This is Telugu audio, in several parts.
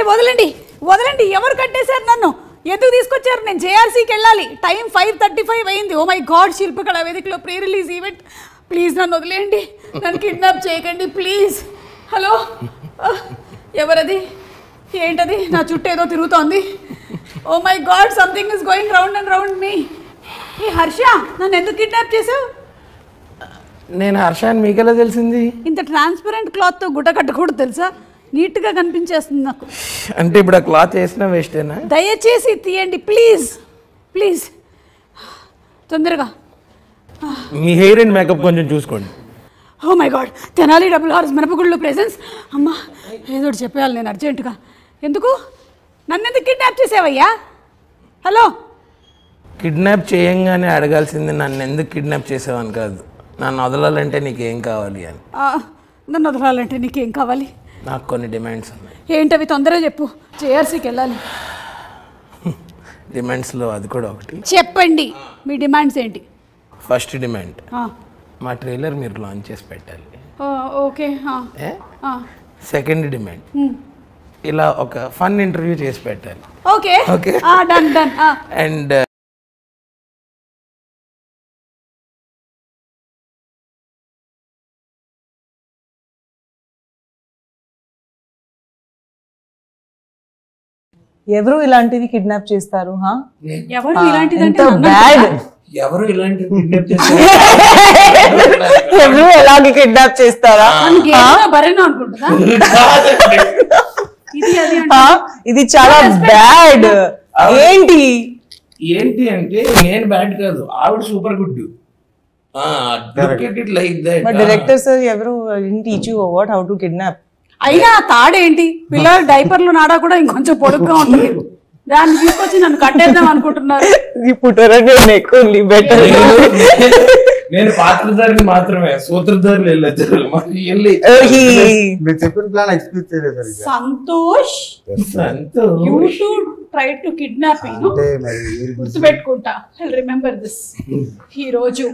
వదలండి వదలండి, ఎవరు కట్టేశారు నన్ను? ఎందుకు తీసుకొచ్చారు? నేను జేఆర్సీకి వెళ్ళాలి, టైం 5:35 అయింది. ఓ మై గాడ్, శిల్పకళా వేదికలో ప్రీ రిలీజ్ ఈవెంట్. ప్లీజ్ నన్ను వదిలేయండి, నన్ను కిడ్నాప్ చేయకండి ప్లీజ్. హలో, ఎవరది? ఏంటది? నా చుట్టూ ఏదో తిరుగుతోంది. Oh my god, something is going round and round me. ఏ హర్ష, నన్ను ఎందుకు కిడ్నాప్ చేసావు? నేను హర్ష అని మీకెలా తెలిసింది? ఇంత ట్రాన్స్పరెంట్ క్లాత్తో గుడ్డ కట్టకూడదు తెలుసా, నీట్గా కనిపించేస్తుంది నాకు. అంటే ఇప్పుడు ఆ క్లాత్ వేసినా వేస్టేనా? దయచేసి తీయండి ప్లీజ్ ప్లీజ్, తొందరగా. మీ హెయిర్ అండ్ మేకప్ కొంచెం చూసుకోండి. Oh my God, Tenali RRR మినపగుళ్ళు ప్రెజెన్స్. అమ్మా, ఏదో ఒకటి చెప్పేయాలి నేను అర్జెంటుగా. ఎందుకు నన్ను ఎందుకు కిడ్నాప్ చేసావయ్యా? హలో, కిడ్నాప్ చేయంగానే అడగాల్సింది నన్ను ఎందుకు కిడ్నాప్ చేసావని కాదు, నన్ను వదలాలంటే నీకేం కావాలి అని. నన్ను వదలాలంటే నీకేం కావాలి? నాకు కొన్ని డిమాండ్స్ ఉన్నాయి. ఏంటవి? తొందరగా చెప్పు, జేఆర్సీకి వెళ్ళాలి. డిమాండ్స్లో అది కూడా ఒకటి. చెప్పండి, మీ డిమాండ్స్ ఏంటి? ఫస్ట్ డిమాండ్, మా ట్రైలర్ మీరు లాంచ్ చేసి పెట్టాలి. ఓకే. సెకండ్ డిమాండ్, ఇలా ఒక ఫన్ ఇంటర్వ్యూ చేసి పెట్టాలి. Okay okay, done done. And ఎవరు ఇలాంటివి కిడ్నాప్ చేస్తారు? ఎవరు ఇలాంటిది? ఎవరు ఇలాంటి ఎవరు ఎలాంటి కిడ్నాప్ చేస్తారా? ఇది చాలా బ్యాడ్. ఏంటి ఏంటి అంటే నేను బ్యాడ్ కాదు, ఆవిడ సూపర్ గుడ్. డైరెక్టర్ సార్ ఎవరు teach you what how to kidnap? అయినా తాడేంటి, పిల్లల డైపర్లు నాడా కూడా ఇంకొంచెం పొడుగ్గా ఉంటుంది, దాన్ని తీసుకొచ్చి నన్ను కట్టేద్దాం అనుకుంటున్నారు. నేను పాత్రధారిని మాత్రమే, సూత్రధారులు చెప్పిన ప్లాన్ ఎక్స్క్యూజ్ చేయలేదు. Santosh, you should try to kidnap me. గుర్తుపెట్టుకుంటా, ఐల్ రిమెంబర్ దిస్. ఈ రోజు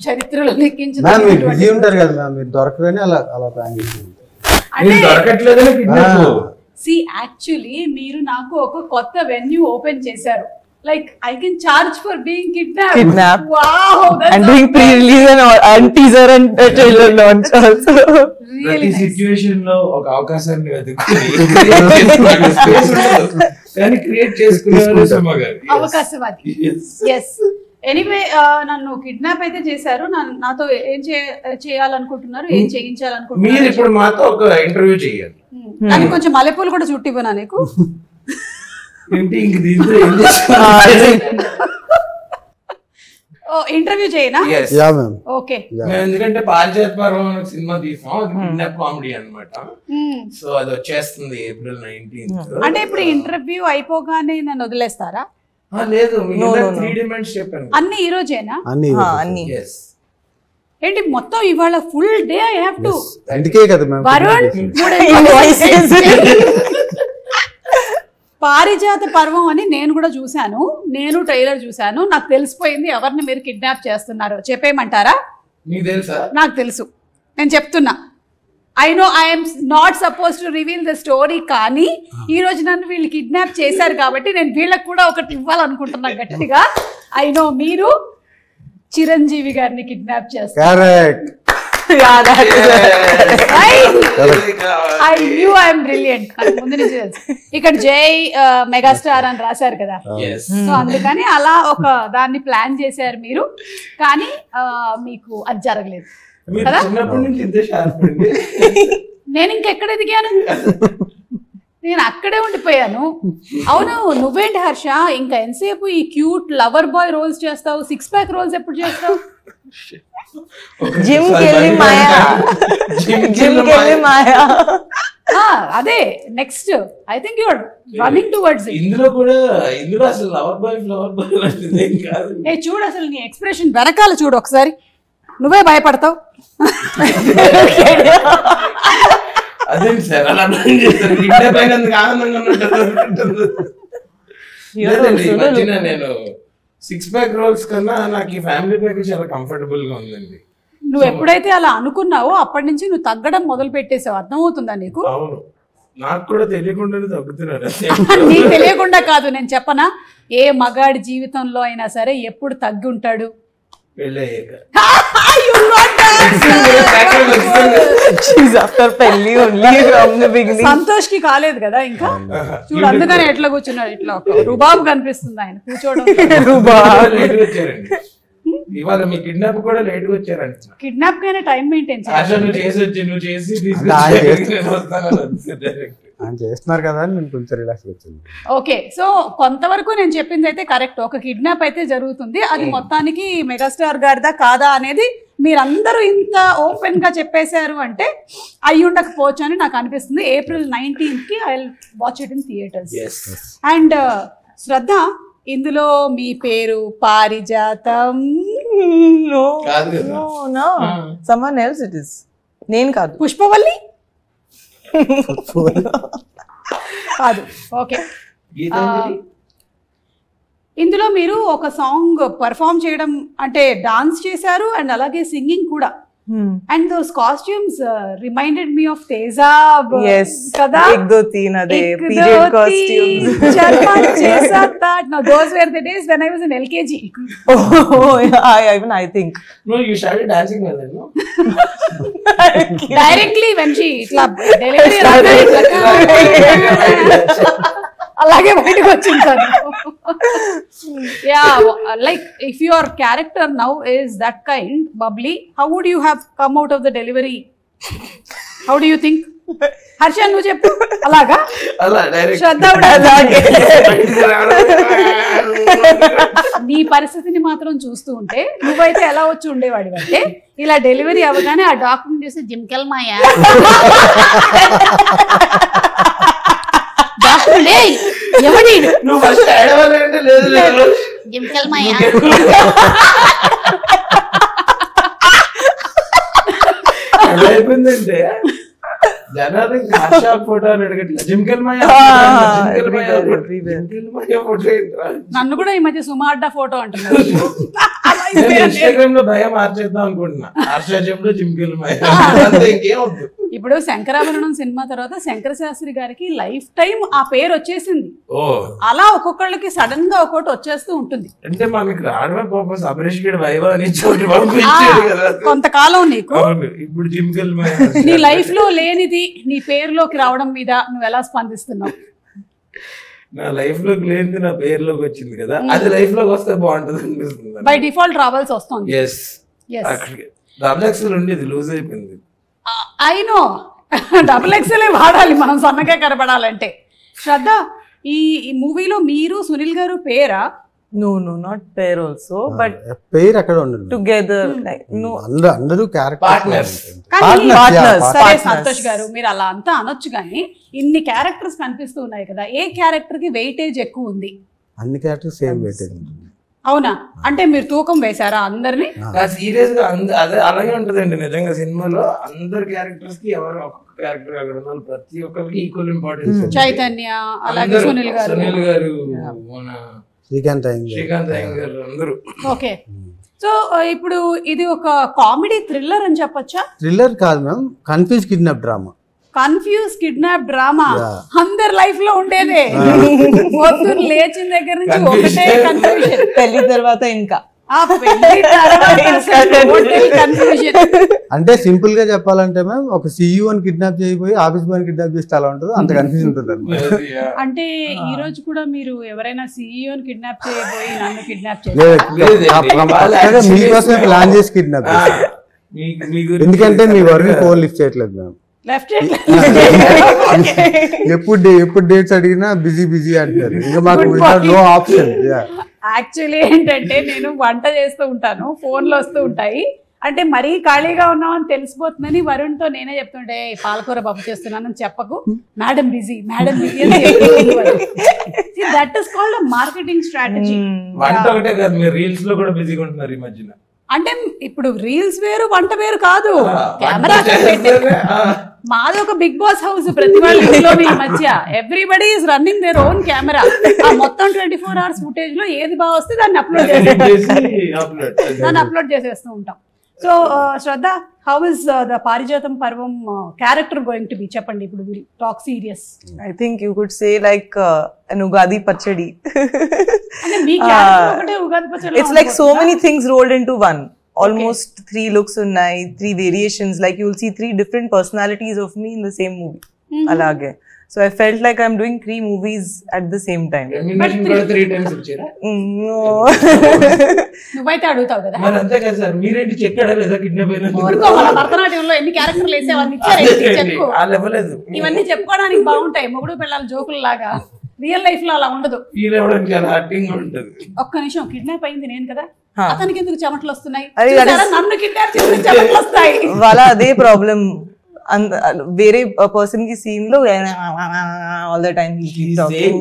చరిత్రలో లిఖించిన బిజీ ఉంటారు కదా మ్యామ్, మీరు దొరకదని అలా ప్లాన్ చేసింది. See, actually మీరు నాకు ఒక కొత్త వెన్యూ ఓపెన్ చేశారు. Like I can charge for being kidnapped. Wow, that's and doing pre-release and teaser and trailer launch also. ప్రతి సిచ్యువేషన్ లో ఒక అవకాశాన్ని కానీ క్రియేట్ చేసుకునేవారు సుమ గారు. అవకాశవాది. Yes. ఎనీవే, నన్ను కిడ్నాప్ అయితే చేశారు. నాతో ఏం చేయాలనుకుంటున్నారు, ఏం చేయించాలనుకుంటున్నారు? మీరు ఇప్పుడు మాతో ఒక ఇంటర్వ్యూ చేయాలి. దానికి కొంచెం మల్లెపూలు కూడా చుట్టిపోనా నీకు? ఇంటర్వ్యూ చేయనా? ఓకే. ఎందుకంటే పారిజాత పర్వం సినిమా తీసాం, కిడ్నాప్ కామెడీ అన్నమాట. సో అది వచ్చేస్తుంది April 19th. అంటే ఇప్పుడు ఇంటర్వ్యూ అయిపోగానే నన్ను వదిలేస్తారా? లేదు, 3 డిమాండ్స్ చెప్పాను. అన్ని ఈ రోజేనా? అన్ని. ఏంటి మొత్తం ఇవాళ full day I have to? అందుకే కదా మ్యామ్ వరుణ్, పారిజాత పర్వం అని నేను కూడా చూశాను, నేను ట్రైలర్ చూశాను. నాకు తెలిసిపోయింది ఎవరిని మీరు కిడ్నాప్ చేస్తున్నారో. చెప్పేయమంటారా? మీకు తెలుసా? నాకు తెలుసు, నేను చెప్తున్నా. I know I'm not suppose to reveal the story, కానీ ఈ రోజు నన్ను వీళ్ళు కిడ్నాప్ చేశారు కాబట్టి నేను వీళ్ళకి కూడా ఒకటి ఇవ్వాలనుకుంటున్నా గట్టిగా. ఐ నో మీరు చిరంజీవి గారిని కిడ్నాప్ చేస్తారు. ఐ న్యూ ఐఎమ్ బ్రిలియంట్, నాకు ముందు నుంచి తెలుసు. ఇక్కడ జై మెగాస్టార్ అని రాశారు కదా, సో అందుకని అలా ఒక దాన్ని ప్లాన్ చేశారు మీరు, కానీ మీకు అది జరగలేదు కదా. నేను ఇంకెక్కడ ఎదిగాను? నేను అక్కడే ఉండిపోయాను. అవును, నువ్వేంటి హర్ష ఇంకా ఎంతసేపు ఈ క్యూట్ లవర్ బాయ్ రోల్స్ చేస్తావు, 6 ప్యాక్ రోల్స్ ఎప్పుడు చేస్తావు? జిమ్ కెళ్ళి మాయా. అదే next. I think you are running towards it. ఇందులో అసలు లవర్ బాయ్ ఫ్లవర్ బాయ్ లాంటిది ఏం కాదు. చూడు, అసలు నీ ఎక్స్ప్రెషన్ వెనకాల చూడు ఒకసారి, నువ్వే భయపడతావు. అదేంటి సార్ అలా కిడ్నాప్ అయినందుకు ఆనందంగా ఉన్నట్టు. నేను 6 ప్యాక్ రోల్స్ కన్నా నాకు ఈ ఫ్యామిలీ ప్యాక్ చాలా కంఫర్టబుల్ గా ఉందండి. నువ్వు ఎప్పుడైతే అలా అనుకున్నావో అప్పటి నుంచి నువ్వు తగ్గడం మొదలు పెట్టేసావు, అర్థమవుతుందా నీకు? అవును. నాకు కూడా తెలియకుండానే తగ్గుతున్నాడు. నీకు తెలియకుండా కాదు, నేను చెప్పనా, ఏ మగాడి జీవితంలో అయినా సరే ఎప్పుడు తగ్గి ఉంటాడు? పెళ్ళయ్యాక. సంతోష్ కి కాలేదు కదా ఇంకా, చూడు అందుకని ఎట్లా కూర్చున్నాడు, ఇట్లా ఒక రుబాబు కనిపిస్తుంది ఆయన కూర్చోవడం. ఇవాళ మీ కిడ్నాప్ కూడా లేట్ గా వచ్చారంట. కిడ్నాప్ కైనా టైం మెయింటైన్ చేస్తున్నారు కదా అని నేను కొంచెం రిలాక్స్ వచ్చింది. ఓకే, సో కొంతవరకు నేను చెప్పింది అయితే కరెక్ట్. ఒక కిడ్నాప్ అయితే జరుగుతుంది, అది మొత్తానికి మెగాస్టార్ గారిదా కాదా అనేది మీరందరూ ఇంత ఓపెన్ గా చెప్పేశారు అంటే అయి ఉండకపోవచ్చు అని నాకు అనిపిస్తుంది. April 19th కి I will watch it in theatres. And Shraddha, ఇందులో మీ పేరు పారిజాతం someone else it is. నేను కాదు. పుష్పవల్లి కాదు. ఓకే, ఇందులో మీరు ఒక సాంగ్ పర్ఫామ్ చేయడం అంటే డాన్స్ చేశారు అండ్ అలాగే సింగింగ్ కూడా. And those costumes reminded me of Tezaab కదా. ek do teen ade period costumes. Charman chesata. No, those were the days when I was in LKG. Oh yeah, even I think. No, you started dancing well, no? Directly when she itla delivery అలాగే బయటకు వచ్చింటాను. Yeah, like if your character now is that kind bubbly, how would you have come out of the delivery? How do you think? Harsha నువ్వు చెప్పు. అలాగా శ్రద్ధ నీ పరిస్థితిని మాత్రం చూస్తూ ఉంటే నువ్వైతే ఎలా వచ్చి ఉండేవాడి అంటే, ఇలా డెలివరీ అవ్వగానే ఆ డాక్టర్ చూసి జిమ్కెల్ మాయా ఎవడి నువ్వు ఫస్ట్ ఏడవాలంటే లేదు జిమ్కెల్ మాయా ఎలా అయిపోయిందంటే జనాలు ఆశా ఫోటో అని అడగట్లేదు, జిమ్కెల్ మాయా ఫోటో. నన్ను కూడా ఈ మధ్య సుమార్డా ఫోటో అంటున్నారు. ఇన్స్టాగ్రామ్ లో భయం మార్చేద్దాం అనుకుంటున్నా, ఆర్షాజంలో జిమ్కెల్ మాయా ఇంకేం వద్దు. ఇప్పుడు శంకరాభరణం సినిమా తర్వాత శంకర శాస్త్రి గారికి లైఫ్ టైం ఆ పేరు వచ్చేసింది. అలా ఒక్కొక్కళ్ళకి సడన్ గా ఒక్కొక్కటి వచ్చేస్తూ ఉంటుంది. అంటే మనకి రావడమే పాపం అపరిష్కుడు వైభవ్ అని చోటు పంపించాడు కదా కొంతకాలం నీకు. ఇప్పుడు జిమ్కెల్ మాయా నీ లైఫ్ లో లేనిది నీ పేరులోకి రావడం మీద నువ్వు ఎలా స్పందిస్తున్నావు? నా లైఫ్ లోకి లేనిది నా పేరులోకి వచ్చింది కదా, అది లైఫ్ లోకి వస్తే బాగుంటది అనిపిస్తుంది. బై డిఫాల్ట్ రావాల్సి వస్తుంది. డబుల్ ఎక్సెల్ ఉండేది, లూజ్ అయిపోయింది. ఐ నో, డబుల్ ఎక్సెల్ వాడాలి మనం సన్నగా కనబడాలంటే. శ్రద్ధ, ఈ మూవీలో మీరు సునీల్ గారు పేరా? No, not pair also, but పేరు అక్కడ ఉండదు, together like no. అందరూ పార్ట్నర్స్. సరే సంతోష్ గారు, మీరు అలా అంతా అనొచ్చు కానీ ఇన్ని క్యారెక్టర్స్ కనిపిస్తూ ఉన్నాయి కదా, ఏ క్యారెక్టర్ కి వెయిటేజ్ ఎక్కువ ఉంది? అన్ని క్యారెక్టర్స్ సేమ్ వెయిటేజ్ ఉంటుంది. అవునా? అంటే మీరు తూకం వేశారా అందరినీ? సీరియస్ గా అదే అలాగే ఉంటదండి నిజంగా. సినిమాలో అందరు క్యారెక్టర్స్ కి ఎవరు ఒక్కొక్క క్యారెక్టర్ అక్కడ ఉన్నారు, ప్రతి ఒక్కరికి ఈక్వల్ ఇంపార్టెన్స్. చైతన్య, అలాగే సునీల్ గారు, మన శ్రీకాంత్ అయ్యంగార్ గారు అందరూ. ఓకే, సో ఇప్పుడు ఇది ఒక కామెడీ థ్రిల్లర్ అని చెప్పొచ్చా? థ్రిల్లర్ కాదు ma'am, confuse kidnap drama. Confuse kidnap drama అందరి లైఫ్ లో ఉండేదే. పొద్దున్న లేచిన దగ్గర నుంచి ఒకటే కన్ఫ్యూజన్. పెళ్లి తర్వాత ఇంకా అంటే సింపుల్ గా చెప్పాలంటే మ్యామ్, ఒక CEO అని కిడ్నాప్ చేయబోయి ఆఫీస్ బాయ్ కిడ్నాప్ చేస్తే అలా ఉంటుంది, అంత కన్ఫ్యూజన్ ఉంటుంది. అంటే ఈ రోజు కూడా మీరు ఎవరైనా CEO ని కిడ్నాప్ చేయబోయి నన్ను కిడ్నాప్ చేయాలి, మీకోసమే ప్లాన్ చేసి కిడ్నాప్ చేస్తారు. ఎందుకంటే మీ వర్క్ ఫోన్ లిఫ్ట్ చేయట్లేదు మ్యామ్. ఎప్పుడు డేట్స్ అడిగినా బిజీ అంటారు. ఇంకా మాకు నో ఆప్షన్. యాక్చువల్లీ ఏంటంటే నేను వంట చేస్తూ ఉంటాను, ఫోన్లు వస్తూ ఉంటాయి. అంటే మరీ ఖాళీగా ఉన్నామని తెలిసిపోతుందని వరుణ్తో నేనే చెప్తుంటే పాలకూర పప్పు చేస్తున్నానని చెప్పకు, madam busy that is called marketing strategy. అంటే ఇప్పుడు రీల్స్ వేరు వంట వేరు కాదు, కెమెరా మాది ఒక బిగ్ బాస్ హౌస్. ప్రతి వాళ్ళ ఇంట్లోనే ఈ మధ్య everybody is running their own camera. ఆ మొత్తం 24 hours ఫుటేజ్ లో ఏది బాగా వస్తే దాన్ని అప్లోడ్ చేసేస్తూ ఉంటాం. So Shraddha, how is the పారిజాతం పర్వం క్యారెక్టర్ గోయింగ్ టు బి? చెప్పండి, ఇప్పుడు will talk serious. I think you could say like an Ugadi Pachadi. అంటే మీ క్యారెక్టర్ ఒకటే ఉగాది పచ్చడి. It's like so many things rolled into one. Almost 3 looks unnai, 3 variations. Like you'll see 3 different personalities of me in the same movie. Alage. So I felt like I'm doing 3 movies at the same time. Remuneration కూడా 3 times ఇచ్చారా? No. నువ్వైతే అడుగుతావు కదా. మరి అంతే కదా సార్, మీరేంటి చెక్కాడా లేదా కిడ్నాప్ అయినందుకు? ఊరుకో, మన భరతనాట్యంలో ఎన్ని క్యారెక్టర్లు వేసేవాళ్ళు ఇచ్చారు, చెప్పు. ఆ లెవలేదు. ఇవన్నీ చెప్పుకోవడానికి బాగుంటాయి, మొగుడు పిల్లల జోకులు లాగా. రియల్ లైఫ్ లో అలా ఉండదు. ఫీల్ అవ్వడానికి చాలా హార్టింగ్ ఉంటుంది. ఒక్క నిమిషం, కిడ్నాప్ అయింది నేను కదా, అతనికి ఎందుకు చెమటలు వస్తున్నాయి? అరే, చూసారా, నన్ను కిడ్నాప్ చేసి చెమటలు వస్తాయి. వాళ్ళ అదే ప్రాబ్లం. వేరే పర్సన్ కి సీన్ లో all the time he keeps talking.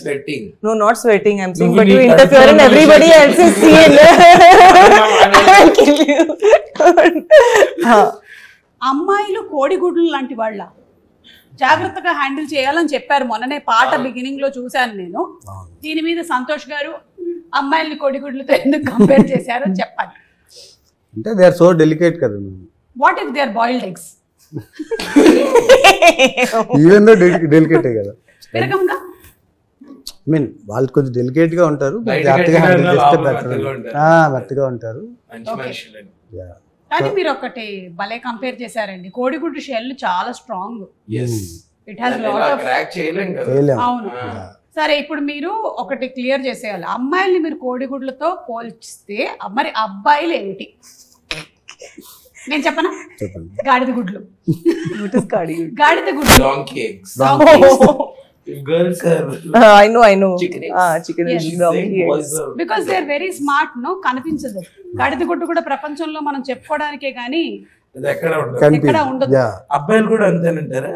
Sweating. No, not sweating. I'm saying, but you interfere in everybody else's scene. I'll kill you. అమ్మాయిలు కోడిగుడ్లు లాంటి వాళ్ళ, జాగ్రత్తగా హ్యాండిల్ చేయాలని చెప్పారు మొన్ననే పాట బిగినింగ్ లో చూశాను నేను. దీని మీద సంతోష్ గారు అమ్మాయిల్ని కోడిగుడ్లతో ఎందుకు కంపేర్ చేశారో చెప్పండి. అంటే దే ఆర్ సో డెలికేట్ కదా. What if they are boiled eggs? Even though డెలికేటే కదా. విరగంగా ఐ మీన్ వాళ్ళు కొంచెం డెలికేట్ గా ఉంటారు, Bite జాగ్రత్తగా గా హ్యాండిల్ చేస్తే లోపల బెటర్. మెత్తగా ఉంటారు. మెత్తగా ఉంటారు. మంచి మనుషులని. Yeah. కానీ మీరు ఒకటి భలే కంపేర్ చేశారండి, కోడిగుడ్డు షెల్ చాలా strong. Yes. It has lot of. Crack చేయలేం కదా. చేయలేం. అవును. సరే, ఇప్పుడు మీరు ఒకటి క్లియర్ చేసేయాలి, అమ్మాయిల్ని మీరు కోడిగుడ్లతో పోల్చిస్తే మరి అబ్బాయిలు ఏమిటి? నేను చెప్పనా? చెప్పండి. గాడిద గుడ్లు. What is Kadi? గాడిద గుడ్లు. Donkey eggs. If girls are I know. Chicken eggs. Chicken Yes. eggs, donkey eggs. boys are because they are very smart. No, కనిపించదు. గాడిద గుడ్డు కూడా ప్రపంచంలో మనం చెప్పుకోవడానికే గానీ అది ఎక్కడ ఉండదు. ఎక్కడ ఉండదు. యా, అబ్బాయిలు కూడా అంతేనంటారా?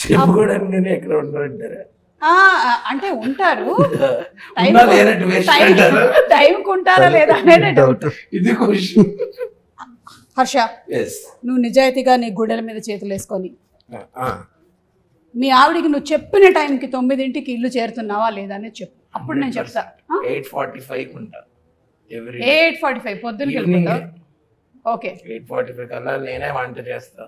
చెప్పుకోవడానికి ఎక్కడ ఉంటారంటారా? అంటే ఉంటారు, ఉన్నా లేనట్టు waste అంటారు. టైంకి ఉంటారా లేదా అనేది డౌట్. ఇది క్వశ్చన్. హర్ష, Yes. నువ్వు నిజాయితీగా నీ గుడ్డల మీద చేతులు వేసుకొని మీ ఆవిడికి నువ్వు చెప్పిన టైంకి 9ంటికి ఇల్లు చేరుతున్నావా లేదా అనేది చెప్పు, అప్పుడు నేను చెప్తా. 8:45 ఉంటా. 8:45 పొద్దున్నకి వెళ్ళిపోతావు. ఓకే, 8:45 కల్లా నేనే వంట చేస్తా,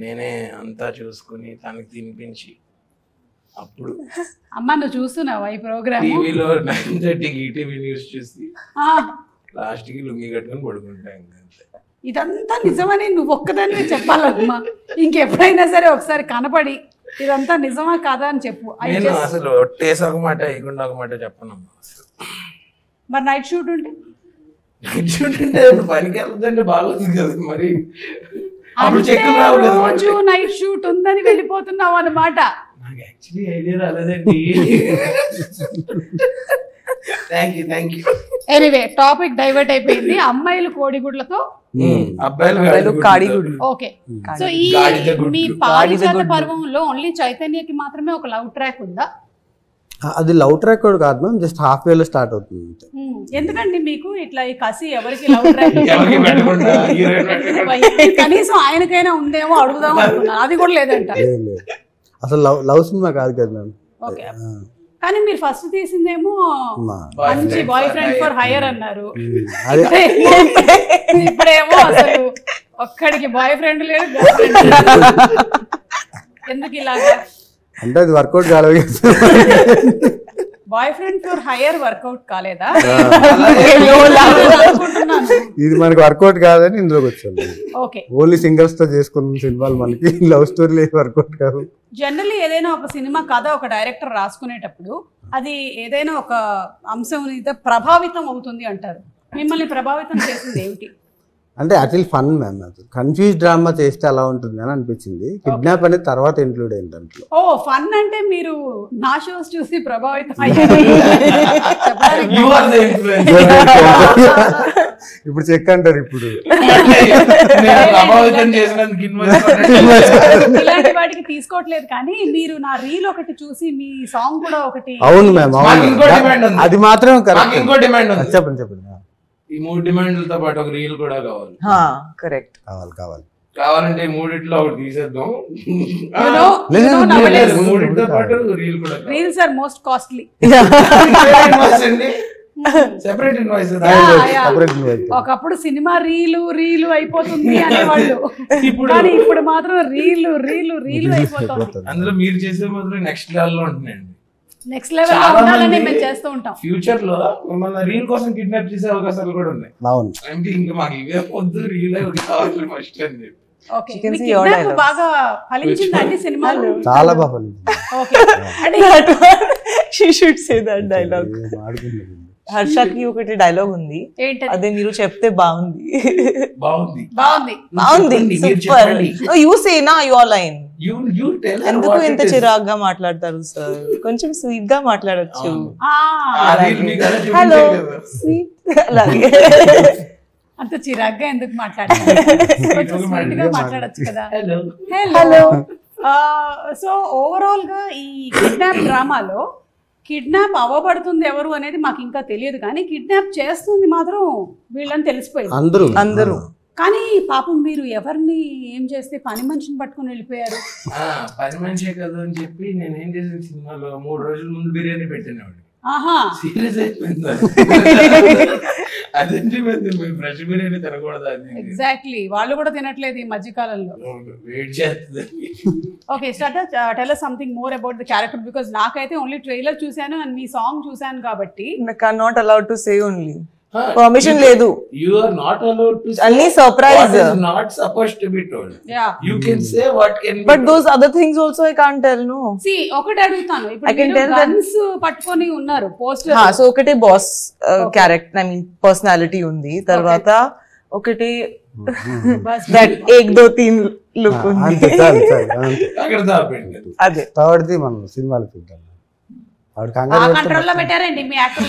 నేనే అంతా చూసుకుని తనకి తినిపించి, అప్పుడు అమ్మ నువ్వు చూస్తున్నావా ఈ ప్రోగ్రామ్? టీవీలో 9:30కి ఈటీవీ న్యూస్ చూసి లాస్ట్ కి లుంగి కట్టుకుని పడుకుంటా. ఇదంతా నిజమని నువ్వు ఒక్కదాన్ని చెప్పాలమ్మా. ఇంకెప్పుడైనా సరే ఒకసారి కనపడి ఇదంతా నిజమా కాదా అని చెప్పు. నేను అసలు టేస్ ఒక మాట ఇకుండా ఒక మాట చెప్పనమ్మా. మరి నైట్ షూట్ ఉంటే పనికి వెళ్తుంటే బాగోదు కదా మరి. అప్పుడు చెక్కులు రావు కదా. రోజు నైట్ షూట్ ఉందని వెళ్ళిపోతున్నావు అన్నమాట. నాకు యాక్చువల్లీ ఐడియా రాలేదండి. Thank you. Anyway, topic divert అయిపోయింది. అమ్మాయిలు కోడిగుడ్లతో, అబ్బాయిలు కాడిగుడ్లు. ఓకే. సో ఈ మీ పారిజాత పర్వంలో ఓన్లీ చైతన్యకి మాత్రమే ఒక లవ్ ట్రాక్ ఉందా? అది లవ్ ట్రాక్ కూడా కాదు మ్యామ్, జస్ట్ హాఫ్ వేలో స్టార్ట్ అవుతుంది. ఎందుకండి మీకు ఇట్లా ఈ కసి ఎవరికి లవ్ ట్రాక్? ఎవరికి పెట్టకుండా కనీసం ఆయనకైనా ఉందేమో అడుగుదాం అనుకున్నాను, అది కూడా లేదంట. లేదు, అసలు లవ్ సినిమా కాదు కదా మ్యామ్. ఓకే, కానీ మీరు ఫస్ట్ తీసిందేమో మంచి బాయ్ ఫ్రెండ్ ఫర్ హైయర్ అన్నారు. ఇప్పుడేమో అసలు ఒక్కడికి బాయ్ ఫ్రెండ్ లేదు, గర్ల్ ఫ్రెండ్ లేదు. ఎందుకు ఇలాగా? అంటే అది వర్కౌట్ కాలేదు. Boyfriend for hire workout కాలేదా? ఇది మనకి వర్కౌట్ కాదని ఇందులోకి వచ్చాను. ఓకే, ఓన్లీ సింగల్స్ తో చేసుకున్న సినిమాలు మనకి లవ్ స్టోరీ వర్కౌట్ కాదు. జనరల్లీ ఏదైనా ఒక సినిమా కథ ఒక డైరెక్టర్ రాసుకునేటప్పుడు అది ఏదైనా ఒక అంశం మీద ప్రభావితం అవుతుంది అంటారు. మిమ్మల్ని ప్రభావితం చేసింది ఏమిటి? అంటే actually fun ma'am, confuse drama చేస్తే అలా ఉంటుంది అని అనిపించింది. కిడ్నాప్ అనేది తర్వాత ఇంక్లూడ్ అయింది దాంట్లో. ఓ ఫన్ అంటే మీరు నా షోస్ చూసి ప్రభావితం అయ్యారు. ఇప్పుడు చెక్ అంటారు. ఇప్పుడు ఇలాంటి వాటికి తీసుకోవట్లేదు, కానీ మీరు నా రీల్ ఒకటి చూసి మీ సాంగ్ కూడా ఒకటి. అవును మ్యామ్, అవును, అది మాత్రం కరెక్ట్. ఇంకో డిమాండ్ ఉంది. చెప్పండి. ఈ 3 డిమాండ్లతో పాటు ఒక రీల్ కూడా కావాలి. కరెక్ట్, కావాలంటే ఈ 3 ఒకటి తీసేద్దాం. nowadays 3 పాటు రీల్ కూడా. Reels are most costly. Separate invoice. ఒకప్పుడు సినిమా రీలు అయిపోతుంది అనేవాళ్ళు, కానీ ఇప్పుడు మాత్రం రీలు అయిపోతుంది. అందులో మీరు చేసే మాత్రం నెక్స్ట్ లెవెల్ లో ఉంటున్నాయండి. నెక్స్ట్ లెవెల్ లో ఉండాలని మేము చేస్తూ ఉంటాం. ఫ్యూచర్ లో మిమ్మల్ని రీల్ కోసం కిడ్నాప్ చేసే అవకాశాలు కూడా ఉన్నాయి. అంటే ఇంకా మాకు ఇవే పొద్దు రీల్ కావాలి ఫస్ట్ అని చెప్పి. ఓకే, మీకు కిడ్నాప్ బాగా ఫలించిందండి సినిమాలు? చాలా బాగా ఫలించింది. ఓకే, అంటే she should say that dialogue. హర్షకి ఒకటి డైలాగ్ ఉంది, అదే మీరు చెప్తే బాగుంది. సూపర్. యూ సే నా యువర్ లైన్. ఎందుకు ఇంత చిరాగ్గా మాట్లాడతారు సార్? కొంచెం స్వీట్ గా మాట్లాడచ్చు. హలో స్వీట్, అలాగే అంత చిరాగ్గా ఎందుకు మాట్లాడారు? స్వీట్ గా మాట్లాడచ్చు కదా. హలో. సో ఓవరాల్ గా ఈ కిడ్నాప్ డ్రామాలో కిడ్నాప్ అవ్వబడుతుంది ఎవరు అనేది మాకు ఇంకా తెలియదు, కానీ కిడ్నాప్ చేస్తుంది మాత్రం వీళ్ళని తెలిసిపోయింది అందరూ. కానీ పాపం మీరు ఎవరిని ఏం చేస్తే పని మనిషిని పట్టుకుని వెళ్ళిపోయారు. పని మనిషే కదా అని చెప్పి నేను ఏం చేసిన సినిమాలో 3 రోజుల ముందు బిర్యానీ పెట్టినవాడు. సీరియస్ అయిపోయింది. అదేంటి ఫ్రెష్ బిర్యానీ తినకూడదు. ఎగ్జాక్ట్లీ, వాళ్ళు కూడా తినట్లేదు ఈ మధ్య కాలంలో. వెయిట్ చేస్తుంది. Okay, tell us something more about the character, because నాకైతే ఓన్లీ ట్రైలర్ చూసాను అండ్ మీ సాంగ్ చూసాను కాబట్టి. I'm not allowed to say only. Permission లేదు. You are not allowed to say only surprise. What is not supposed to be told. Yeah. You can say what can be But told. those other things also I can't tell, no. See, ఒకటి అడుగుతాను, ఇప్పుడు గన్స్ పట్టుకొని ఉన్నారు పోస్టర్. సో ఒకటే boss character, I mean personality ఉంది. తర్వాత ఒకటి దట్ 1 2 3 లుక్ ఉంది. అక్కడ దాపండి. అదే థర్డ్ది మనం సినిమాలో చూద్దాం. కంట్రోల్ లో పెట్టారండి మీ యాక్టర్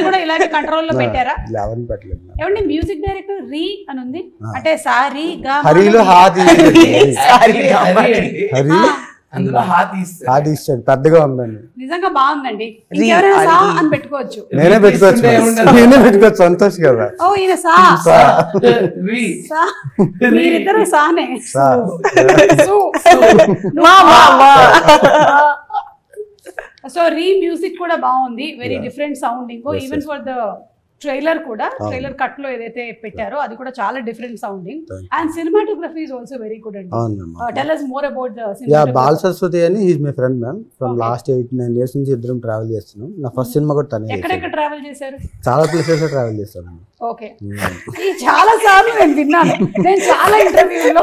కూడా ఇలాగే కంట్రోల్ లో పెట్టారా? ఏమండి మ్యూజిక్ డైరెక్టర్ రీ అని ఉంది, అంటే సారీ గా హరిలో అందులో హాతీ ఇస్తాడు, పెద్దగా ఉందండి. నిజంగా బాగుందండి. ఇంకెవరైనా సా అని పెట్టుకోవచ్చు. నేనే పెట్టుకోవచ్చు సంతోష్ కదా. ఓ ఈయన సా, మీరిద్దరు సానే. సో రీ మ్యూజిక్ కూడా బాగుంది, very different sounding. Even for the trailer కూడా, ట్రైలర్ కట్ లో ఏదైతే పెట్టారో అది కూడా చాలా different sounding. And cinematography is also very good అండి. Tell us more about the cinematography. Bal Saraswathi అని he's my friend ma'am. From last 8-9 years నుంచి ఇద్దరం ట్రావెల్ చేస్తున్నాం. నా ఫస్ట్ సినిమా కూడా తనే. ఎక్కడెక్కడ ట్రావెల్ చేశారు? చాలా ప్లేసెస్ ట్రావెల్ చేస్తాను. ఓకే, ఈ చాలా సార్లు నేను విన్నాను, నేను చాలా ఇంటర్వ్యూలో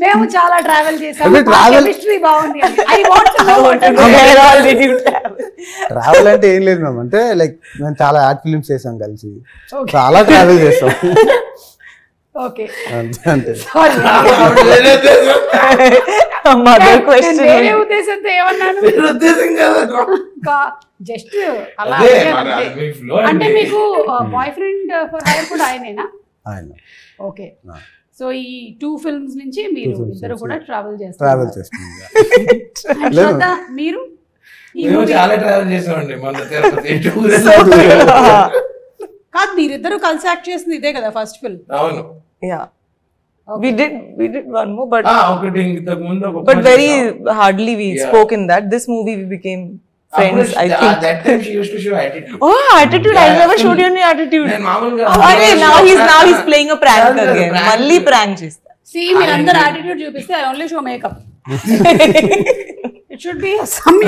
మేము చాలా ట్రావెల్ చేసాము, కెమిస్ట్రీ బాగుంది. I want to know what travel అంటే ఏం లేదు మ్యామ్, అంటే లైక్ మేము చాలా యాడ్ ఫిల్మ్స్ చేసాం కలిసి, చాలా ట్రావెల్ చేస్తాం. ఓకే, అంతే. వేరే ఉద్దేశంతో ఏమన్నాను? జస్ట్ అలా అంటే మీకు బాయ్ ఫ్రెండ్ ఫర్ హైర్ కూడా ఆయనేనా? ఓకే, సో ఈ 2 films నుంచి మీరు ఇద్దరు కూడా ట్రావెల్ చేస్తారు. మీరు చాలా ట్రావెల్ చేసామండి. కాదు, మీరిద్దరు కలిసి యాక్ట్ చేసింది ఇదే కదా ఫస్ట్ ఫిల్మ్? అవును. Yeah. We did one more, but ఒకటి ఇంతకు ముందు but very hardly we spoke in that. This movie we became friends, I think. That time she used to show attitude. Oh, attitude! I never showed you any attitude. నేను మామూలుగా now he's playing a prank again. మళ్ళీ prank చేస్తా. See, మీరందరూ attitude చూపిస్తే I only show makeup. It should be some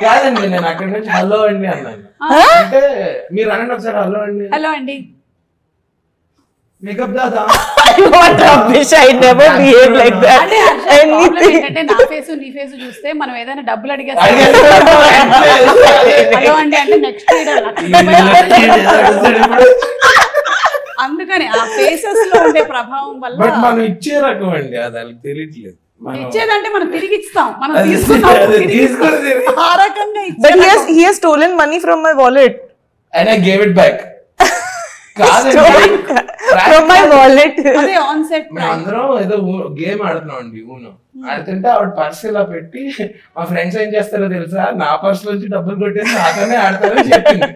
కాదండి, నేను అక్కడ నుంచి హలో అండి అన్నాను. అంటే మీరు అనండి ఒకసారి హలో అండి. హలో అండి, makeup Dada. What rubbish! I never behave like that. Anything. అంటే నా ఫేస్ నీ ఫేస్ చూస్తే మనం ఏదైనా డబ్బులు అడిగేస్తాం. హలో అండి అంటే నెక్స్ట్ అందుకని ఆ ఫేసెస్ లో ఉండే ప్రభావం వల్ల. బట్ మనం ఇచ్చే రకం అండి, అది వాళ్ళకి తెలియట్లేదు. ఇచ్చేదంటే మనం తిరిగి ఇస్తాం, మనం తీసుకున్నాం ఆ రకంగా. But he has stolen money from my wallet. And I gave it back. From my wallet. అదే ఆన్ సెట్. అందరం ఏదో గేమ్ ఆడుతున్నాం అండి, ఊనో ఆడుతుంటే ఆవిడ పర్స్ ఇలా పెట్టి మా ఫ్రెండ్స్ ఏం చేస్తారో తెలుసా, నా పర్స్ నుంచి డబ్బులు కొట్టేసి నాతోనే ఆడతారని చెప్పింది.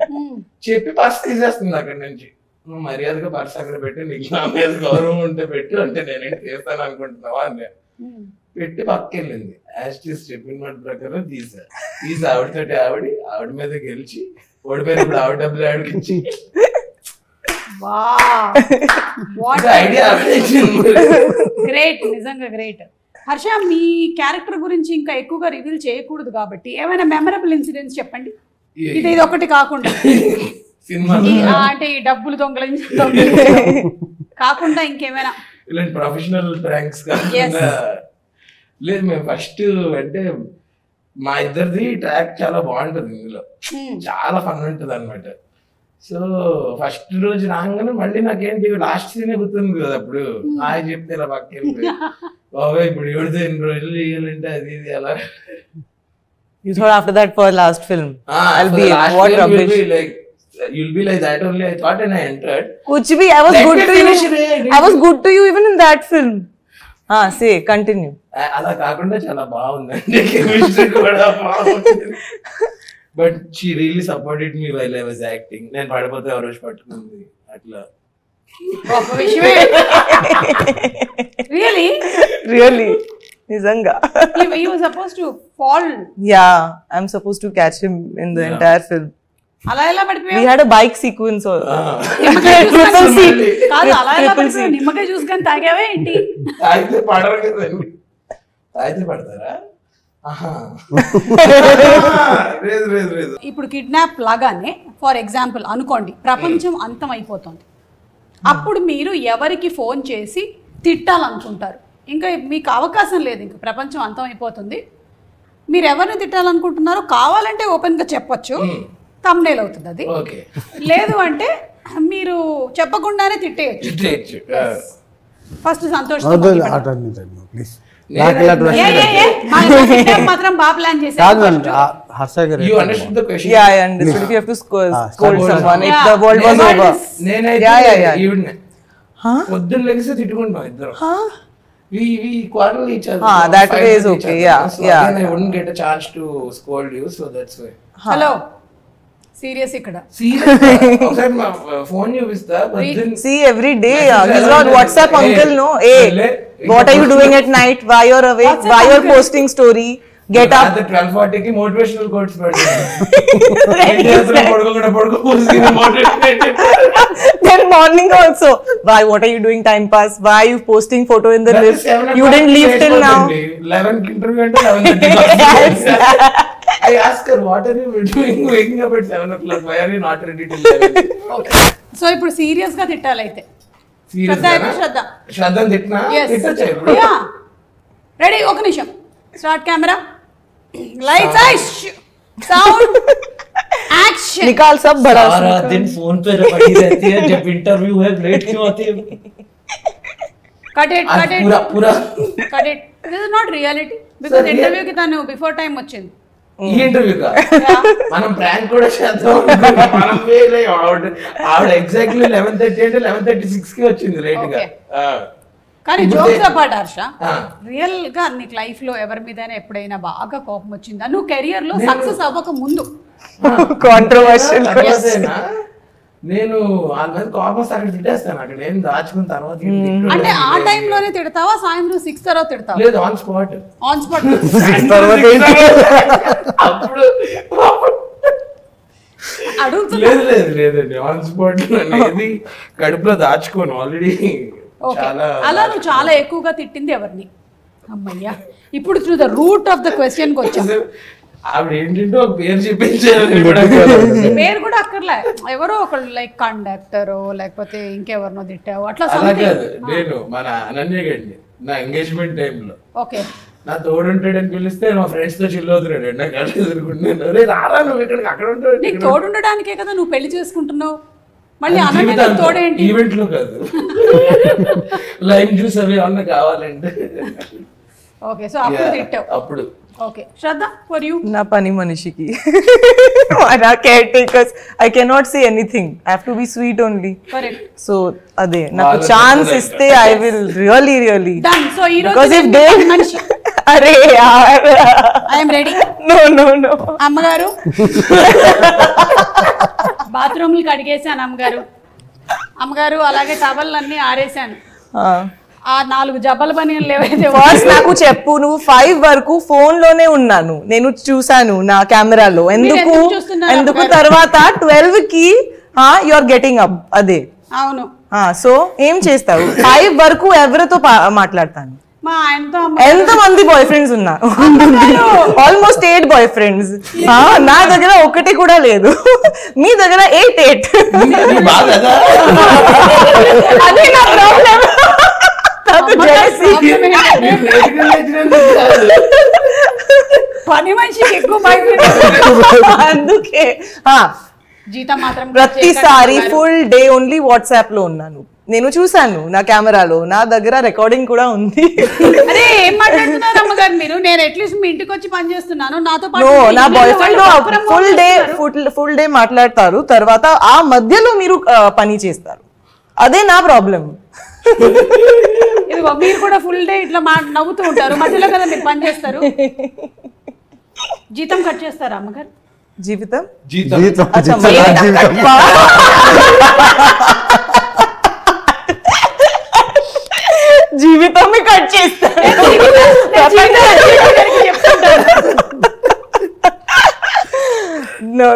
చెప్పి పర్స్ తీసేస్తుంది అక్కడి నుంచి. నువ్వు మర్యాదగా పర్స్ అక్కడ పెట్టి, నీకు నా మీద గౌరవం ఉంటే పెట్టు, అంటే నేనేం చేస్తాను అనుకుంటున్నావా అని పెట్టి పక్కకెళ్ళింది. యాజ్ చెప్పిన మాట ప్రకారం తీసా. ఈజ్ ఆవిడతోటి ఆవిడ మీద గెలిచి ఓడిపోయినప్పుడు ఆవిడ డబ్బులు ఆవిడకి ఇచ్చి ఐడియా గ్రేట్, నిజంగా గ్రేట్. హర్ష, మీ క్యారెక్టర్ గురించి ఇంకా ఎక్కువగా రివీల్ చేయకూడదు కాబట్టి ఏమైనా మెమరబుల్ ఇన్సిడెంట్స్ చెప్పండి. ఇది ఒకటి కాకుండా సినిమా అంటే ఈ డబ్బులు దొంగలించి కాకుండా ఇంకేమైనా ఇలాంటి ప్రొఫెషనల్ ప్రాంక్స్ కాకుండా. లేదు, మేము ఫస్ట్ అంటే మా ఇద్దరిది ట్రాక్ చాలా బాగుంటుంది, ఇందులో చాలా ఫన్ ఉంటుంది అనమాట. సో ఫస్ట్ రోజు రాగానే మళ్ళీ నాకేంటి లాస్ట్ సీన్ గుర్తుంది కదా, అప్పుడు ఆయన చెప్తే ఇలా పక్కెళ్ళి బాబా ఇప్పుడు ఎవరితో ఎన్ని రోజులు చేయాలంటే అది ఇది అలా. You thought after that for last film, I'll for be the last what film rubbish. You'll be like that only. I thought and I entered. Kuch bhi, I was Let good me to you. finish it. I was good to you even in that film. Say, continue. అలా కాకుండా చాలా బాగుందండి, కెమిస్ట్రీ కూడా బాగుంది. But she really supported me while I was acting. నేను పడిపోతే ఆ రోజు పట్టుకుంది అట్లా. ఒక విషయమే. Really? Really? Nizanga. He was supposed to fall. Yeah, I'm supposed to catch him in the entire film. అలా ఎలా పడిపోయావు? We had a bike sequence also. Triple C. కాదు, అలా ఎలా పడిపోయావు? నిమ్మకాయ జ్యూస్ కానీ తాగావే ఏంటి? తాగితే పడరు కదండి. తాగితే పడతారా? లేదు. ఇప్పుడు కిడ్నాప్ లాగానే ఫర్ ఎగ్జాంపుల్ అనుకోండి, ప్రపంచం అంతం అయిపోతుంది. అప్పుడు మీరు ఎవరికి ఫోన్ చేసి తిట్టాలనుకుంటారు? ఇంకా మీకు అవకాశం లేదు, ఇంకా ప్రపంచం అంతం అయిపోతుంది. మీరు ఎవరిని తిట్టాలనుకుంటున్నారో కావాలంటే ఓపెన్గా చెప్పొచ్చు, థంబ్నెయిల్ అవుతుంది అది. లేదు అంటే మీరు చెప్పకుండానే తిట్టేయచ్చు. ఫస్ట్ సంతోష్ మాత్రం బాగా ప్లాన్ చేశారు. You understood the question? Yeah, I understood. If you have to scold someone, if the world was over. నేనైతే పొద్దున్న లెగిసి తిట్టుకుంటాం ఇద్దరు. We quarrel each other. That way is okay. Yeah. Again, I wouldn't get a chance to scold you, so that's why. Hello, serious ఇక్కడ. ఒకసారి మా ఫోన్ చూపిస్తా. See, every day, he's not WhatsApp uncle, no? Hey, what are you doing at night? Why you're awake? Why you're posting story? Get up. 12:40 కి మోటివేషనల్ కోట్స్ పెడతాను. Then morning also. Why? What are you doing? Time pass. Why are you posting photo in the lift? You didn't leave till now. 11 కి ఇంటర్వ్యూ అంటే 11:30. I ask her, what are you doing waking up at 7 o'clock? Why are you not ready till 11? So ఇప్పుడు సీరియస్ గా తిట్టాలైతే. శ్రద్ధ తిట్టినా తిట్టొచ్చా ఇప్పుడు? రెడీ, ఒక నిమిషం. Start camera, lights, ice, sound, action. निकाल सब बड़ा सारा दिन फोन पे पड़ी रहती है, जब इंटरव्यू है लेट क्यों आती है? कट इट पूरा cut it. This is not reality because interview की तानु बिफोर टाइम వచ్చింది. ఈ ఇంటర్వ్యూ కా మనం ప్రాంక్ కూడా చేద్దాం. మనం వేరే ఆవిడ ఎగ్జాక్ట్లీ 11:30 అంటే 11:36 కి వచ్చింది లేట్ గా. కానీ జోక్స్ అపార్ట్ హర్ష, రియల్ గా నీకు లైఫ్ లో ఎవరి మీదైనా ఎప్పుడైనా బాగా కోపం వచ్చిందా? నువ్వు కెరియర్ లో సక్సెస్ అవ్వక ముందు? కాంట్రోవర్షియల్. నేను వాళ్ళ మీద కోపం వస్తే అక్కడ తిట్టేస్తాను, అక్కడ నేను దాచుకున్న తర్వాత. అంటే ఆ టైం లోనే తిడతావా, సాయంత్రం 6 తర్వాత తిడతావా? లేదు, ఆన్ స్పాట్. ఆన్ స్పాట్ అప్పుడు అడుగుతున్నా. లేదండి, ఆన్ స్పాట్ అనేది కడుపులో దాచుకోను ఆల్రెడీ. అలా నువ్వు చాలా ఎక్కువగా తిట్టింది ఎవరిని? అమ్మయ్యా, ఇప్పుడు to the root of the question కి వచ్చా. ఆవిడ ఏంటంటే ఒక పేరు చెప్పించారు. పేరు కూడా అక్కర్లే, ఎవరో ఒకళ్ళు లైక్ కండక్టరో లేకపోతే ఇంకెవరినో తిట్టావు అట్లా. అలా కాదు, నేను మన అనన్య గండి నా ఎంగేజ్మెంట్ టైంలో ఓకే నా తోడుంటాడని పిలిస్తే మా ఫ్రెండ్స్ తో చిల్ అవుతున్నాడు. నాకు అలా ఎదుర్కొంటున్నాను, రారా నువ్వు ఇక్కడికి అక్కడ ఉంటాడు. నీకు తోడుండడానికే కదా నువ్వు పెళ్లి చేసుకుంటున్నావు. మళ్ళీ అనన్య తోడేంటి? ఈవెంట్ లో కాదు, లైమ్ జ్యూస్ అవి అన్న కావాలంటే. ఓకే, సో అప్పుడు తిట్టావు. అప్పుడు ఓకే, శ్రద్ధ ఫర్ యూ. నా పని మనిషికి నా caretakers I cannot say anything, I have to be sweet only. Correct. So అదే నాకు ఛాన్స్ ఇస్తే I will really done. So ఈ రోజు బికాజ్ ఇఫ్ దే మనిషి అరే యార్ ఐ యామ్ రెడీ. నో అమ్మగారు బాత్రూమ్లు కడిగేశాను. అమ్మగారు అలాగే టవల్ అన్ని ఆరేసాను. ఆ 4 జబ్బల బనియన్లు ఏవైతే ఫస్ట్ నాకు చెప్పు, నువ్వు 5 వరకు ఫోన్ లోనే ఉన్నాను, నేను చూసాను నా కెమెరాలో. ఎందుకు తర్వాత 12 కి యు ఆర్ గెటింగ్ అప్? అదే అవును. సో ఏం చేస్తావు? 5 వరకు ఎవరితో మాట్లాడతాను? మా ఆయనతో. ఎంత మంది బాయ్ ఫ్రెండ్స్ ఉన్నారు? Almost 8 boyfriends. నా దగ్గర ఒకటి కూడా లేదు, మీ దగ్గర 8. అదే నా ప్రాబ్లం. పని మనిషికి ఎక్కువ బాయ్ ఫ్రెండ్. అందుకే జీతం మాత్రం ప్రతిసారి ఫుల్ డే ఓన్లీ వాట్సాప్ లో ఉన్నాను. నేను చూసాను నా కెమెరాలో, నా దగ్గర రికార్డింగ్ కూడా ఉంది. అరే ఏం మాట్లాడుతున్నారు అమ్మగారు మీరు? నేను అట్లీస్ట్ మీ ఇంటికి వచ్చి పని చేస్తున్నాను, నాతో పాటు నా బాయ్ ఫ్రెండ్ ఫుల్ డే మాట్లాడతారు, తర్వాత ఆ మధ్యలో మీరు పని చేస్తారు. అదే నా ప్రాబ్లం. ఇదిగో మీరు కూడా ఫుల్ డే ఇట్లా నవ్వుతూ ఉంటారు, మధ్యలో కదా మీరు పని చేస్తారు. జీతం కట్ చేస్తారా అమ్మగారు? జీవితం జీవితం కట్ చేస్తారు.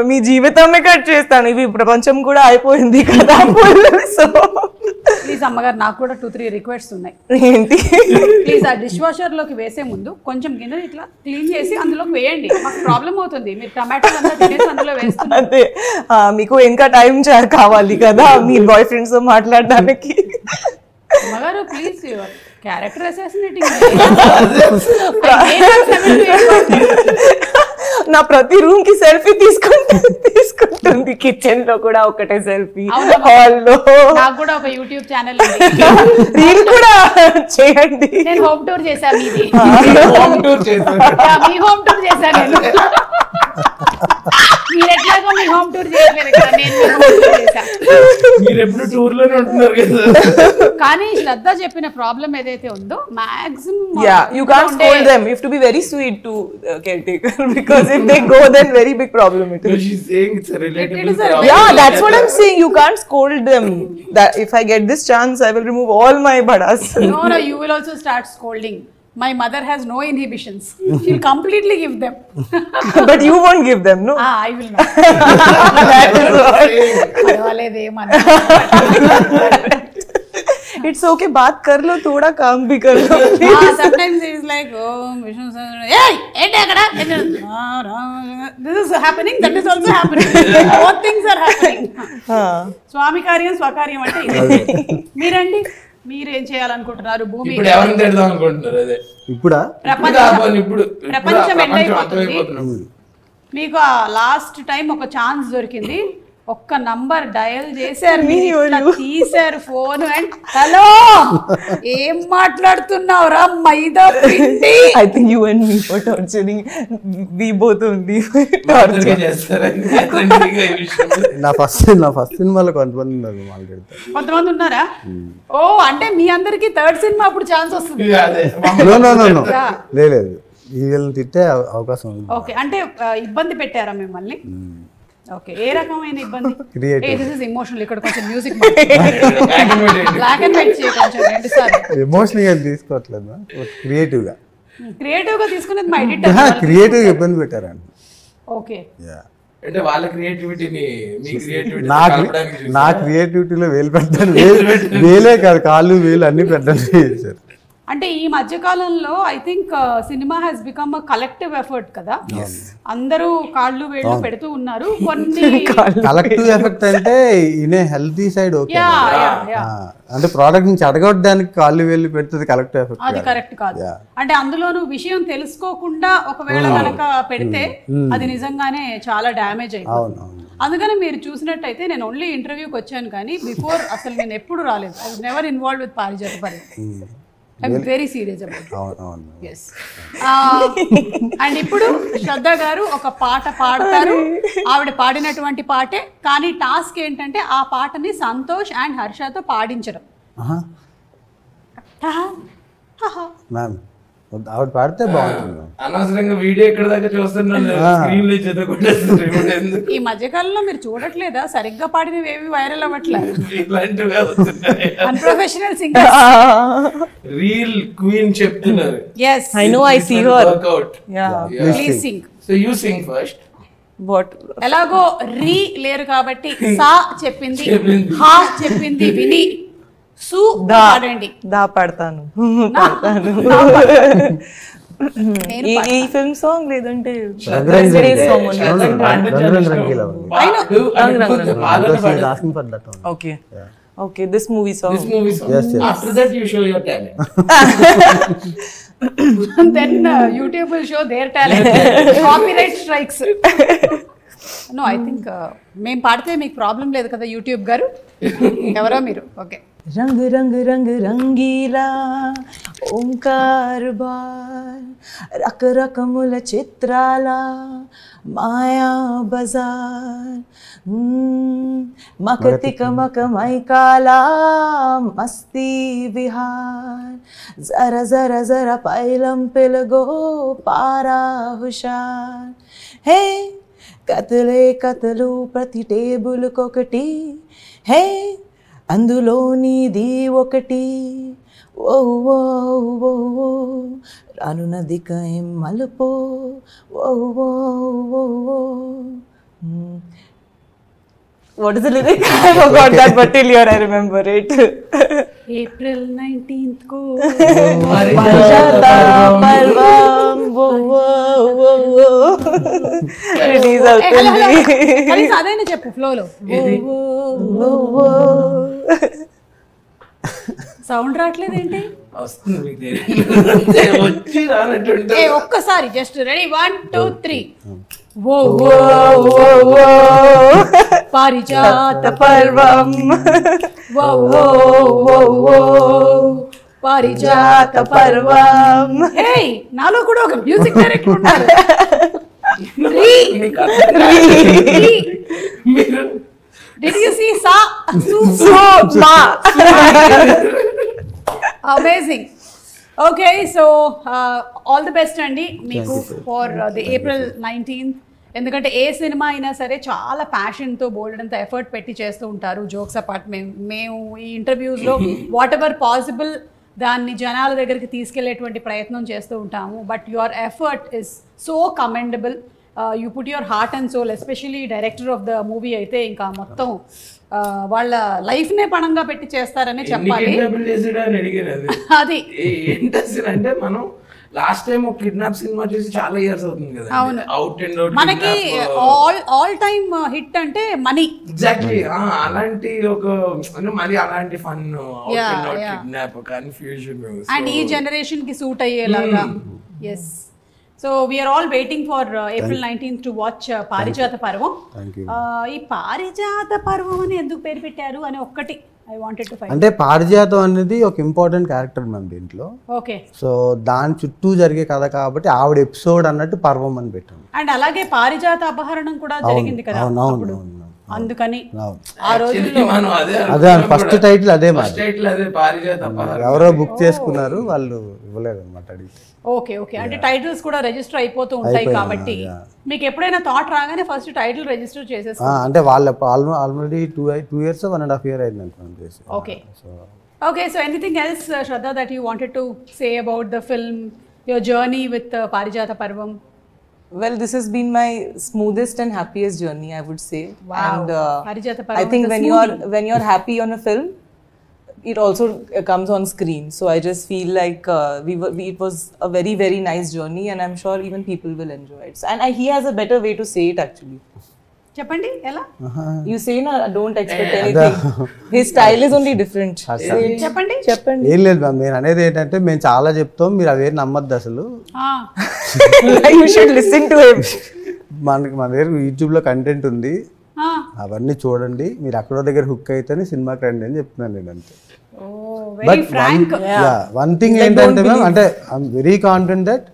మీ జీవితమే కట్ చేస్తాను. ఇవి ప్రపంచం కూడా అయిపోయింది కదా. సో ప్లీజ్ అమ్మగారు, నాకు కూడా 2-3 రిక్వెస్ట్స్ ఉన్నాయి. ఏంటి? ప్లీజ్ ఆ డిష్ వాషర్ లోకి వేసే ముందు కొంచెం గిన్నె ఇట్లా క్లీన్ చేసి అందులోకి వేయండి. మాకు ప్రాబ్లం అవుతుంది, మీరు టమాటోలు అంతా తినేసి అందులో వేస్తున్నారు. అదే మీకు ఇంకా టైం కావాలి కదా మీ బాయ్ ఫ్రెండ్స్ తో మాట్లాడడానికి. అమ్మగారు ప్లీజ్, క్యారెక్టర్ అసాసినేటింగ్. నా ప్రతి రూమ్ కి సెల్ఫీ తీసుకుంటుంది. కిచెన్ లో కూడా ఒకటే సెల్ఫీ, హాల్ లో. నాకు కూడా ఒక యూట్యూబ్ ఛానల్ ఉంది, దీన్ని కూడా చేయండి. నేను హోమ్ టూర్ చేశాను. మీది హోమ్ టూర్ చేశాను. మీ హోమ్ టూర్ చేశాను నేను. మీరు ఎట్లాగో మీ హోమ్ టూర్ చేయలేదు కదా, నేను హోమ్ టూర్ చేశాను. మీరు ఎప్పుడు టూర్ లోనే ఉంటున్నారు కదా. కానీ శ్రద్ధ చెప్పిన ప్రాబ్లం ఏదైతే ఉందో maximum you can't scold them. You have to be very sweet to caretaker, because if they go, then very big problem it is. She's saying it's a relatable It is a problem. Yeah, that's what I'm saying. You can't scold them. That if I get this chance, I will remove all my badas. No, you will also start scolding. My mother has no inhibitions. She'll completely give them. But you won't give them, no? I will not. That is what. పర్వాలేదేమన్నా. It's okay. बात कर लो, थोड़ा काम भी कर लो. Sometimes it is like, oh, Vishnu sir, hey, ఏంటి అక్కడ? This is happening, that is also happening. Both things are happening. స్వామి కార్యం స్వకార్యం అంటే ఇది. మీరండి, మీరు ఏం చేయాలనుకుంటున్నారు? భూమి ఇప్పుడు ఎవరిని తిడదాం అనుకుంటున్నారు? అదే ఇప్పుడా? ప్రపంచం ఎండైపోతుంది. మీకు ఆ లాస్ట్ టైం ఒక ఛాన్స్ దొరికింది, ఒక్క నంబర్ డయల్ చేశారు, తీశారు ఫోన్ అండ్ హలో ఏం మాట్లాడుతున్నావురా మైదా పిండి. I think you and me for torturing. We both only torture చేస్తారని. నా ఫస్ట్ సినిమాలో కొంతమంది ఉన్నారు మాట్లాడతారు. కొంతమంది ఉన్నారా? ఓ అంటే మీ అందరికి థర్డ్ సినిమా అప్పుడు ఛాన్స్ వస్తుంది. నో లేదు, వీళ్ళని తిట్టే అవకాశం ఉంది. ఓకే, అంటే ఇబ్బంది పెట్టారా మిమ్మల్ని? ఓకే, ఏ రకమైన ఇబ్బంది? This is emotional. ఇక్కడ కొంచెం మ్యూజిక్ బ్లాక్ అండ్ వైట్ చేయ కొంచెం 2 సార్లు. ఎమోషనల్ గా తీసుకోవట్లేదు, క్రియేటివ్ గా తీసుకునేది మా ఎడిటర్. క్రియేటివ్ గా ఇబ్బంది పెట్టారండి. ఓకే, అంటే వాళ్ళ క్రియేటివిటీని మీ క్రియేటివిటీ నా క్రియేటివిటీలో వేలు పెడతాను. వేలే కాదు, కాళ్ళు వేలు అన్ని పెట్టండి చేశారు. అంటే ఈ మధ్య కాలంలో I think cinema has become a collective effort కదా. అందరూ కాళ్ళు వేళ్ళు పెడుతూ ఉన్నారు. కొన్ని కలెక్టివ్ ఎఫెక్ట్ అంటే ఇన్ హెల్తీ సైడ్ ఓకే, అంటే ప్రోడక్ట్ నుంచి అడగొట్టడానికి కాళ్ళు వేళ్ళు పెడుతుంది కలెక్టివ్ ఎఫెక్ట్. అది కరెక్ట్ కాదు. అంటే అందులోనూ విషయం తెలుసుకోకుండా ఒకవేళ కనుక పెడితే అది నిజంగానే చాలా డ్యామేజ్ అయిపోతుంది. అందుకని మీరు చూసినట్టయితే నేను ఓన్లీ ఇంటర్వ్యూకి వచ్చాను, కానీ బిఫోర్ అసలు నేను ఎప్పుడు రాలేదు. I was never involved with పారిజాత పరి. I'm very serious about it. Yes. And ఇప్పుడు శ్రద్ధ గారు ఒక పాట పాడతారు. ఆవిడ పాడినటువంటి పాటే, కానీ టాస్క్ ఏంటంటే ఆ పాటని సంతోష్ అండ్ హర్షతో పాడించడం. ఆవిడ పాడితే బాగుంటుంది మ్యామ్. అనవసరంగా వీడియో ఎక్కడ దాకా చూస్తున్నాను, స్క్రీన్ లో చదువుకుంటున్నారు ఎందుకు ఈ మధ్యకాలంలో మీరు చూడట్లేదా సరిగ్గా పాడినవి ఏవి వైరల్ అవ్వట్లేదు ఇలాంటివి అవుతున్నాయి. Unprofessional singer. రీల్ క్వీన్ చెప్తున్నారు. yes I know, I see her. Workout. Yeah. please sing. So you sing first. What? ఎలాగో రీ లేరు కాబట్టి సా చెప్పింది చెప్పింది. హా చెప్పింది విని సు Da. పాడండి. Da padtanu. నేను ఈ ఫిల్మ్ సాంగ్ లేదంటే రంగ్ రంగ్ సాంగ్ రంగ్ రంగ్ రంగీలా ఉంది. Because he is asking for that one. Okay okay this movie song This movie song. Yes, yes. After that you show your talent. then YouTube will show their talent. Copyright strikes. No, I think మేము పాడితే మీకు ప్రాబ్లం లేదు కదా యూట్యూబ్ గారు. ఎవరో మీరు. ఓకే. रंग रंग रंग रंगीला ओंकार बार रक रकमुल चित्राला माया बजार मकतिक मकमैकाला मस्ती विहार जरा जरा जरा पैलम पिलगो पारा हुशार हे कतले कतलू प्रति टेबुल कोकटी हे అందులోనిది ఒకటి ఓ ఓ ఓ ఓ రానున్నదిక ఏం మలుపో ఓ ఓ ఓ ఓ. What is the lyric? I forgot that, but till here I remember it. April 19th को Parjata parvam wo wo wo wo release అవుతుంది. కనీసం అదైనా చెప్పు ఫ్లోలో. సౌండ్ రావట్లేదు ఏంటి? వస్తుంది మీకు తెలియదు. వచ్చి రానట్టుంటే ఏ ఒక్కసారి జస్ట్ రెడీ 1 2 3 ఓ ఓ ఓ ఓ పారిజాత పర్వం ఓ ఓ ఓ ఓ పారిజాత పర్వం. హే నాలో కూడా ఒక మ్యూజిక్ డైరెక్టర్ ఉన్నారు. మీకు అర్థం మీరు Did you see sa మా amazing. Okay, so all the best అండి మీకు ఫర్ ది April 19th. ఎందుకంటే ఏ సినిమా అయినా సరే చాలా ప్యాషన్తో బోల్డంత ఎఫర్ట్ పెట్టి చేస్తూ ఉంటారు. జోక్స్ అపార్ట్ మేము ఈ ఇంటర్వ్యూస్లో వాట్ ఎవర్ పాసిబుల్ దాన్ని జనాల దగ్గరికి తీసుకెళ్లేటువంటి ప్రయత్నం చేస్తూ ఉంటాము. But your effort is so commendable. You put your heart and soul. Especially director of the movie అయితే ఇంకా మొత్తం వాళ్ళ లైఫ్నే పణంగా పెట్టి చేస్తారని చెప్పాలి. అది ఏంటంటే మనం లాస్ట్ టైం ఒక కిడ్నాప్ సినిమా చూసి చాలా ఇయర్స్ అవుతుంది కదా. అవును. అవుట్ అండ్ అవుట్ మనకి ఆల్ టైమ్ హిట్ అంటే మనీ. ఎగ్జాక్ట్లీ అలాంటి ఒక అంటే మరి అలాంటి ఫన్ కిడ్నాప్ కన్ఫ్యూజన్ అండ్ ఈ జనరేషన్ కి సూట్ అయ్యేలాగా. Yes. So we are all waiting for April 19th to watch Parijatha Parvam. ఈ పారిజాత పర్వం అని ఎందుకు పేరు పెట్టారు అని ఒక్కటి ఐ వాంటెడ్ టు ఫైండ్. అంటే పారిజాతం అనేది ఒక ఇంపార్టెంట్ క్యారెక్టర్ మ్యామ్ దీంట్లో. ఓకే. సో దాని చుట్టూ జరిగే కథ కాబట్టి ఆవిడ ఎపిసోడ్ అన్నట్టు పర్వం అని పెట్టాను. అండ్ అలాగే పారిజాత అపహరణం కూడా జరిగింది కదా అప్పుడు. అందుకని ఆ రోజుల్లో మనం అదే ఫస్ట్ టైటిల్ అదే మరి టైటిల్ అదే పారిజాత ఎవరో బుక్ చేసుకున్నారు, వాళ్ళు ఇవ్వలేదు అనమాట అడిగితే. Okay okay. అంటే టైటిల్స్ కూడా రిజిస్టర్ అయిపోతూ ఉంటాయి కాబట్టి మీకు ఎప్పుడైనా థాట్ రాగానే ఫస్ట్ టైటిల్ రిజిస్టర్ చేసేస్తారు. అంటే వాళ్ళు ఆల్రెడీ 2 years 1.5 years అయింది అనుకోండి. Okay okay. So anything else Shraddha that you wanted to say about the film, your journey with పారిజాత పర్వం? Well, this has been my smoothest and happiest journey, I would say. Wow. And Parijata Parvam I think is a when you're happy on a film, it also comes on screen. So I just feel like it was a very very nice journey, and I'm sure even people will enjoy it. And he has a better way to say it actually. చెప్పండి ఎలా? You say na, don't expect anything. His style is only different. చెప్పండి చెప్పండి. ఏం లేదు మ్యామ్, నేను అనేది ఏంటంటే మేము చాలా చెప్తాం, మీరు అవేం నమ్మద్దు అసలు. You should listen to him. మన దగ్గర యూట్యూబ్లో కంటెంట్ ఉంది, అవన్నీ చూడండి, మీరు అక్కడో దగ్గర హుక్ అయితేనే సినిమాకి రండి అని చెప్తున్నాను నేను అంతే. Very frank. వన్ థింగ్ ఏంటంటే మ్యామ్, అంటే ఐఎమ్ వెరీ కాన్ఫిడెంట్ దట్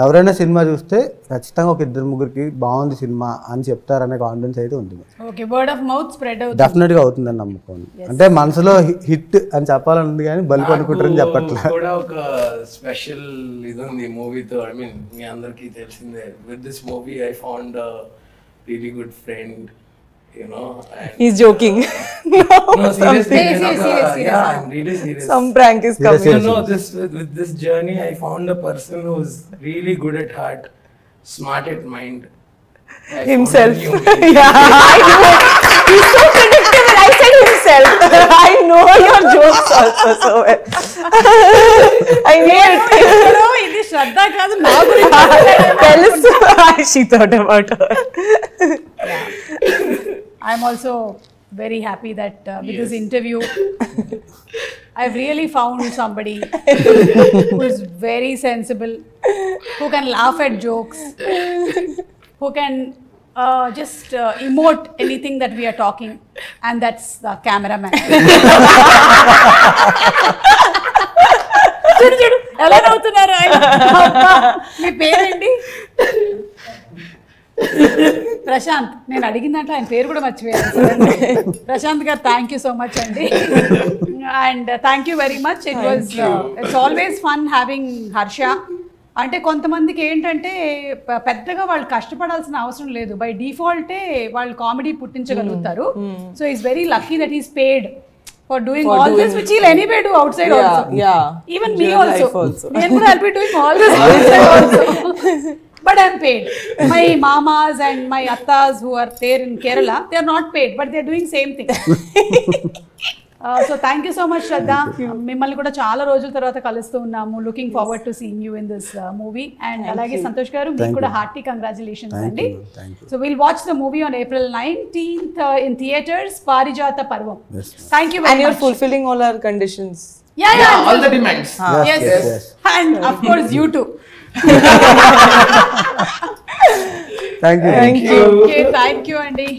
ఎవరైనా సినిమా చూస్తే ఖచ్చితంగా ఒక 2-3కి బాగుంది సినిమా అని చెప్తారనే కాన్ఫిడెన్స్ అయితే ఉంది. Okay, word of mouth spread అవుతుంది. డెఫినెట్ గా అవుతుందని నమ్మకం. అంటే మనసులో హిట్ అని చెప్పాలని ఉంది కానీ బల్బ్ అనుకుంటారని చెప్పట్లే. కూడా ఒక స్పెషల్ ఇది ఉంది మూవీతో. ఐ మీన్ మీ అందరికి తెలిసిందే, with this movie I found really good friend, you know. He's joking. No, seriously. Serious. Yeah, I'm really serious. Some prank is coming. You know, with this journey, I found a person who's really good at heart, smart at mind. Himself. Yeah, I know. He's so predictable. I said himself. I know your jokes also so well. I knew it. ఇది శ్రద్ధ కాదు, నా గురించి. Tell us why she thought about her. I'm also very happy that with this interview, I've really found somebody who is very sensible, who can laugh at jokes, who can just emote anything that we are talking, and that's the cameraman. చూడు ఎలా నవ్వుతున్నారు ఆయన. మీ పేరేంటి? ప్రశాంత్. నేను అడిగిన దాంట్లో ఆయన పేరు కూడా మర్చిపోయాను. ప్రశాంత్ గారు, థ్యాంక్ యూ సో మచ్ అండి. And thank you very much. It's always fun having Harsha. అంటే కొంతమందికి ఏంటంటే పెద్దగా వాళ్ళు కష్టపడాల్సిన అవసరం లేదు, బై డిఫాల్టే వాళ్ళు కామెడీ పుట్టించగలుగుతారు. So he's very lucky that he's paid for doing all this, which he'll anyway do outside also. Yeah. Even me also. Then I'll be doing all this outside also. But I'm paid. My mamas and my attas who are there in Kerala, they are not paid, but they are doing same thing. So thank you so much, Shraddha. మిమ్మల్ని కూడా చాలా రోజుల తర్వాత కలుస్తూ ఉన్నాము. Looking forward to seeing you in this movie. And అలాగే సంతోష్ గారు, మీకు కూడా హార్టీ కంగ్రాచులేషన్స్ అండి. So will watch the movie on April 19th in theaters, పారిజాత పర్వం. Thank you very much. And you're fulfilling all our conditions. Yeah, all the demands. Yes. And of course you too. Thank you. Okay, thank you, Andy.